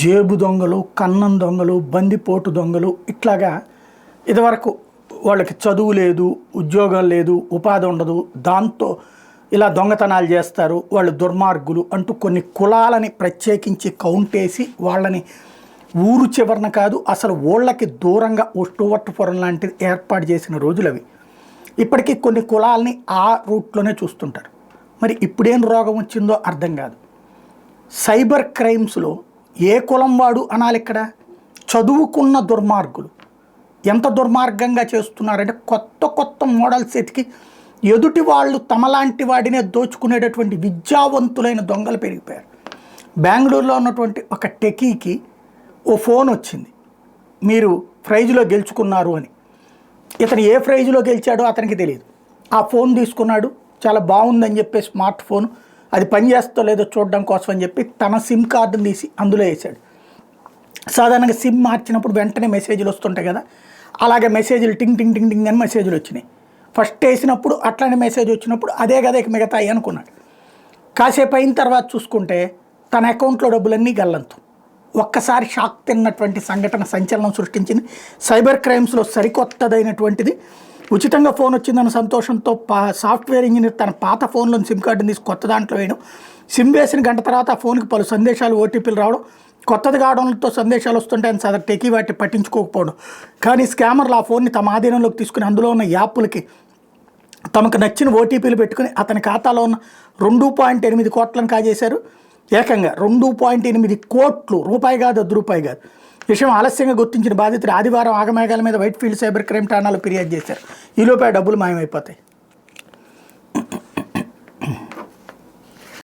జేబు దొంగలు, కన్నం దొంగలు, బందిపోటు దొంగలు ఇట్లాగా ఇదివరకు వాళ్ళకి చదువు లేదు, ఉద్యోగం లేదు, ఉపాధి ఉండదు. దాంతో ఇలా దొంగతనాలు చేస్తారు, వాళ్ళు దుర్మార్గులు అంటూ కొన్ని కులాలని ప్రత్యేకించి కౌంటేసి వాళ్ళని ఊరు చివరన కాదు అసలు ఊళ్ళకి దూరంగా ఒట్టువట్టుపురం లాంటిది ఏర్పాటు చేసిన రోజులు అవి. ఇప్పటికీ కొన్ని కులాలని ఆ రూట్లోనే చూస్తుంటారు. మరి ఇప్పుడేం రోగం వచ్చిందో అర్థం కాదు. సైబర్ క్రైమ్స్లో ఏ కులం వాడు అనాలి ఇక్కడ? చదువుకున్న దుర్మార్గులు ఎంత దుర్మార్గంగా చేస్తున్నారంటే కొత్త కొత్త మోడల్స్ ఎతికి ఎదుటి వాళ్ళు తమలాంటి వాడినే దోచుకునేటటువంటి విద్యావంతులైన దొంగలు పెరిగిపోయారు. బెంగళూరులో ఉన్నటువంటి ఒక టెకీకి ఓ ఫోన్ వచ్చింది, మీరు ప్రైజ్లో గెలుచుకున్నారు అని. ఇతను ఏ ప్రైజ్లో గెలిచాడో అతనికి తెలియదు. ఆ ఫోన్ తీసుకున్నాడు, చాలా బాగుందని చెప్పి స్మార్ట్ ఫోన్, అది పనిచేస్తో లేదో చూడడం కోసం అని చెప్పి తన సిమ్ కార్డుని తీసి అందులో వేసాడు. సాధారణంగా సిమ్ మార్చినప్పుడు వెంటనే మెసేజ్లు వస్తుంటాయి కదా, అలాగే మెసేజ్లు టింగ్ టింగ్ టింగ్ టింగ్ అని మెసేజ్లు వచ్చినాయి. ఫస్ట్ వేసినప్పుడు అట్లానే మెసేజ్ వచ్చినప్పుడు అదే కదా ఇక మిగతాయి అనుకున్నాడు. కాసేపు అయిన తర్వాత చూసుకుంటే తన అకౌంట్లో డబ్బులన్నీ గల్లంతు. ఒక్కసారి షాక్ తిన్నటువంటి సంఘటన సంచలనం సృష్టించింది. సైబర్ క్రైమ్స్లో సరికొత్తదైనటువంటిది. ఉచితంగా ఫోన్ వచ్చిందన్న సంతోషంతో సాఫ్ట్వేర్ ఇంజనీర్ తన పాత ఫోన్లోని సిమ్ కార్డుని తీసి కొత్త దాంట్లో వేయడం, సిమ్ వేసిన గంట తర్వాత ఆ ఫోన్కి పలు సందేశాలు, ఓటీపీలు రావడం, కొత్తది కావడంతో సందేశాలు వస్తుంటాయని సదరు టెకీ వాటిని పట్టించుకోకపోవడం. కానీ స్కామర్లు ఆ ఫోన్ని తమ ఆధీనంలోకి తీసుకుని అందులో ఉన్న యాప్లకి తమకు నచ్చిన ఓటీపీలు పెట్టుకుని అతని ఖాతాలో ఉన్న 2.8 కోట్లను కాజేశారు. ఏకంగా 2.8 కోట్లు, రూపాయి కాదు, రూపాయి కాదు. విషయం ఆలస్యంగా గుర్తించిన బాధితులు ఆదివారం ఆగమేఘాల మీద వైట్ఫీల్డ్ సైబర్ క్రైమ్ ఠాణాలో ఫిర్యాదు చేశారు. ఈలోపే డబ్బులు మాయమైపోతాయి.